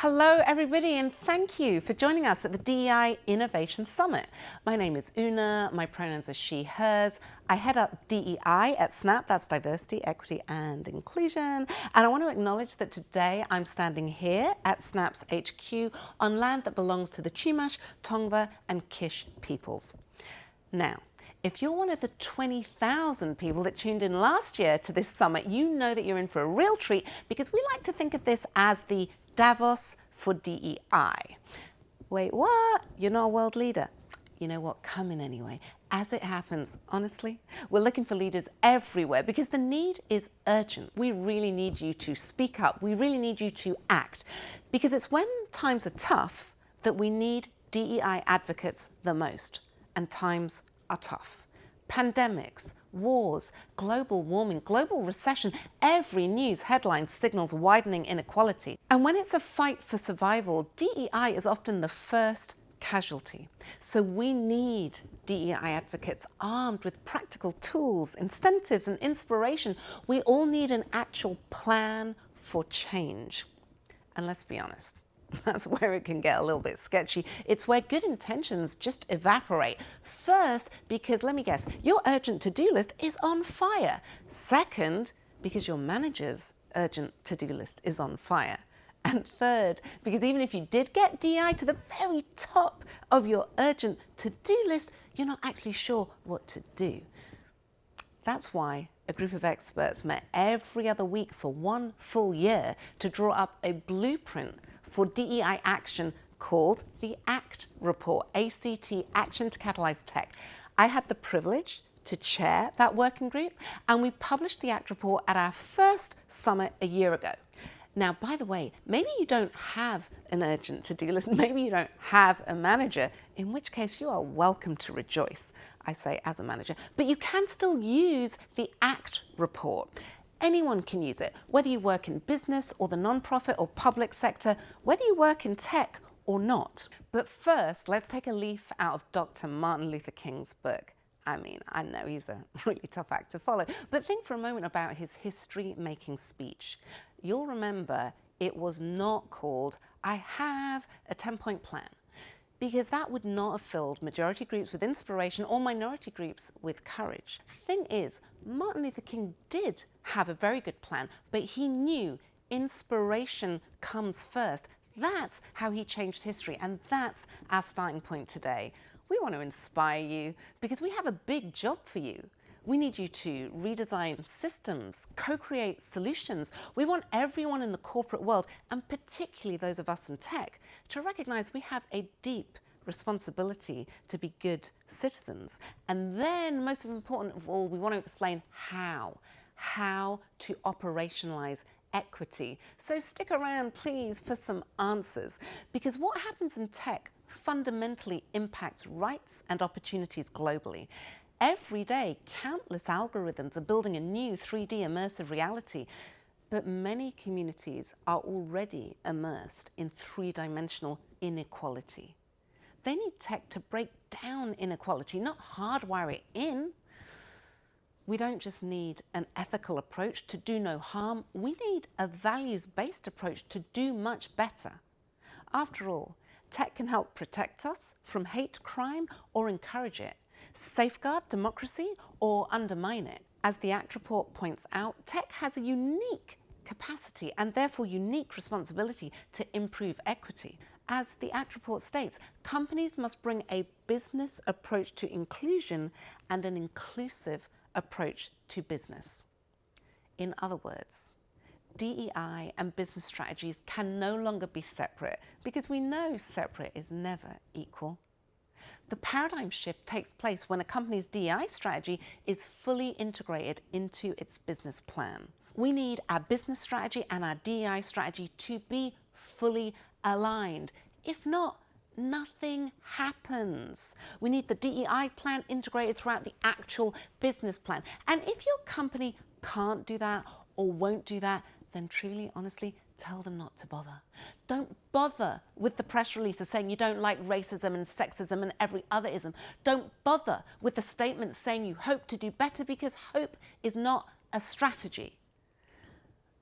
Hello everybody, and thank you for joining us at the DEI Innovation Summit. My name is Oona, my pronouns are she, hers. I head up DEI at SNAP, that's Diversity, Equity and Inclusion. And I want to acknowledge that today I'm standing here at SNAP's HQ on land that belongs to the Chumash, Tongva and Kish peoples. Now, if you're one of the 20,000 people that tuned in last year to this summit, you know that you're in for a real treat because we like to think of this as the Davos for DEI. Wait, what? You're not a world leader? You know what? Come in anyway. As it happens, honestly, we're looking for leaders everywhere because the need is urgent. We really need you to speak up. We really need you to act because it's when times are tough that we need DEI advocates the most, and times are tough. Pandemics, wars, global warming, global recession, every news headline signals widening inequality. And when it's a fight for survival, DEI is often the first casualty. So we need DEI advocates armed with practical tools, incentives and inspiration. We all need an actual plan for change. And let's be honest, that's where it can get a little bit sketchy. It's where good intentions just evaporate. First, because let me guess, your urgent to-do list is on fire. Second, because your manager's urgent to-do list is on fire. And third, because even if you did get DEI to the very top of your urgent to-do list, you're not actually sure what to do. That's why a group of experts met every other week for one full year to draw up a blueprint for DEI action called the ACT report, ACT, Action to Catalyze Tech. I had the privilege to chair that working group, and we published the ACT report at our first summit a year ago. Now, by the way, maybe you don't have an urgent to-do list, maybe you don't have a manager, in which case you are welcome to rejoice, I say as a manager, but you can still use the ACT report. Anyone can use it, whether you work in business or the nonprofit or public sector, whether you work in tech or not. But first, let's take a leaf out of Dr. Martin Luther King's book. I mean, I know he's a really tough act to follow, but think for a moment about his history-making speech. You'll remember it was not called, "I have a 10-point plan," because that would not have filled majority groups with inspiration or minority groups with courage. Thing is, Martin Luther King did have a very good plan, but he knew inspiration comes first. That's how he changed history, and that's our starting point today. We want to inspire you because we have a big job for you. We need you to redesign systems, co-create solutions. We want everyone in the corporate world, and particularly those of us in tech, to recognize we have a deep responsibility to be good citizens. And then, most important of all, we want to explain how to operationalize equity. So stick around, please, for some answers, because what happens in tech fundamentally impacts rights and opportunities globally. Every day, countless algorithms are building a new 3D immersive reality, but many communities are already immersed in three-dimensional inequality. They need tech to break down inequality, not hardwire it in. We don't just need an ethical approach to do no harm, we need a values-based approach to do much better. After all, tech can help protect us from hate crime or encourage it, safeguard democracy or undermine it. As the ACT report points out, tech has a unique capacity and therefore unique responsibility to improve equity. As the ACT report states, companies must bring a business approach to inclusion and an inclusive approach to business. In other words, DEI and business strategies can no longer be separate because we know separate is never equal. The paradigm shift takes place when a company's DEI strategy is fully integrated into its business plan. We need our business strategy and our DEI strategy to be fully aligned. If not, nothing happens. We need the DEI plan integrated throughout the actual business plan. And if your company can't do that or won't do that, then truly, honestly, tell them not to bother. Don't bother with the press releases saying you don't like racism and sexism and every other ism. Don't bother with the statements saying you hope to do better, because hope is not a strategy.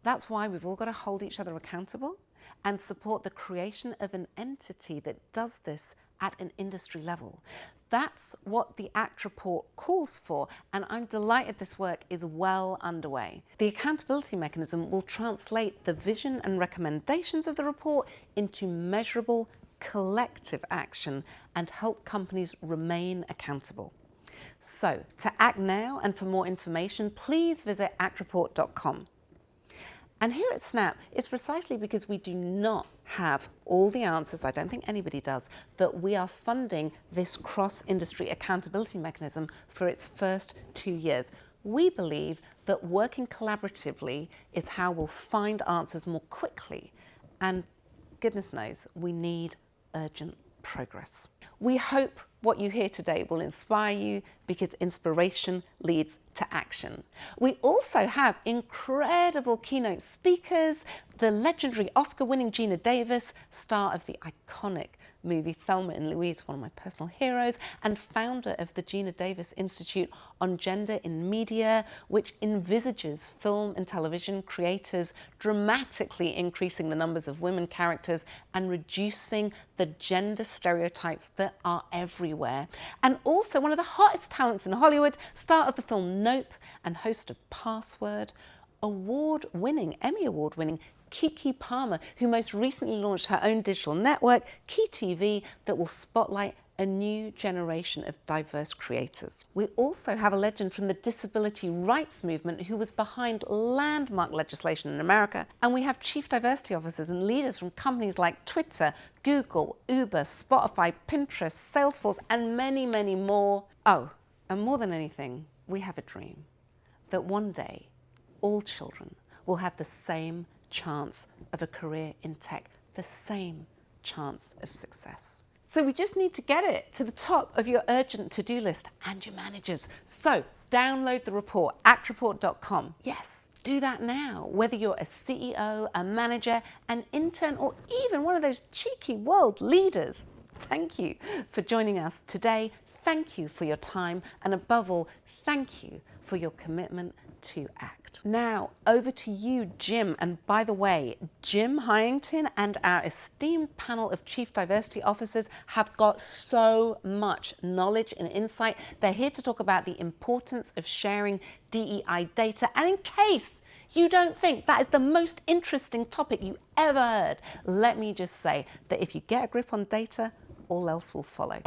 That's why we've all got to hold each other accountable. and support the creation of an entity that does this at an industry level. That's what the ACT report calls for, and I'm delighted this work is well underway. The accountability mechanism will translate the vision and recommendations of the report into measurable collective action and help companies remain accountable. So, to act now and for more information, please visit actreport.com. And here at Snap, it's precisely because we do not have all the answers, I don't think anybody does, that we are funding this cross-industry accountability mechanism for its first 2 years. We believe that working collaboratively is how we'll find answers more quickly. And goodness knows, we need urgent progress. We hope what you hear today will inspire you, because inspiration leads to action. We also have incredible keynote speakers, the legendary Oscar-winning Geena Davis, star of the iconic movie Thelma and Louise, one of my personal heroes, and founder of the Geena Davis Institute on Gender in Media, which envisages film and television creators dramatically increasing the numbers of women characters and reducing the gender stereotypes that are everywhere. And also one of the hottest talents in Hollywood, star of the film Nope and host of Password, Emmy Award-winning Kiki Palmer, who most recently launched her own digital network, Key TV, that will spotlight a new generation of diverse creators. We also have a legend from the disability rights movement who was behind landmark legislation in America, and we have chief diversity officers and leaders from companies like Twitter, Google, Uber, Spotify, Pinterest, Salesforce, and many, many more. Oh, and more than anything, we have a dream that one day all children will have the same chance of a career in tech, the same chance of success. So we just need to get it to the top of your urgent to-do list and your managers. So download the report, actreport.com. Yes, do that now, whether you're a CEO, a manager, an intern, or even one of those cheeky world leaders. Thank you for joining us today. Thank you for your time, and above all, thank you for your commitment to ACT. Now, over to you, Jim. And by the way, Jim Hyington and our esteemed panel of Chief Diversity Officers have got so much knowledge and insight. They're here to talk about the importance of sharing DEI data. And in case you don't think that is the most interesting topic you ever heard, let me just say that if you get a grip on data, all else will follow.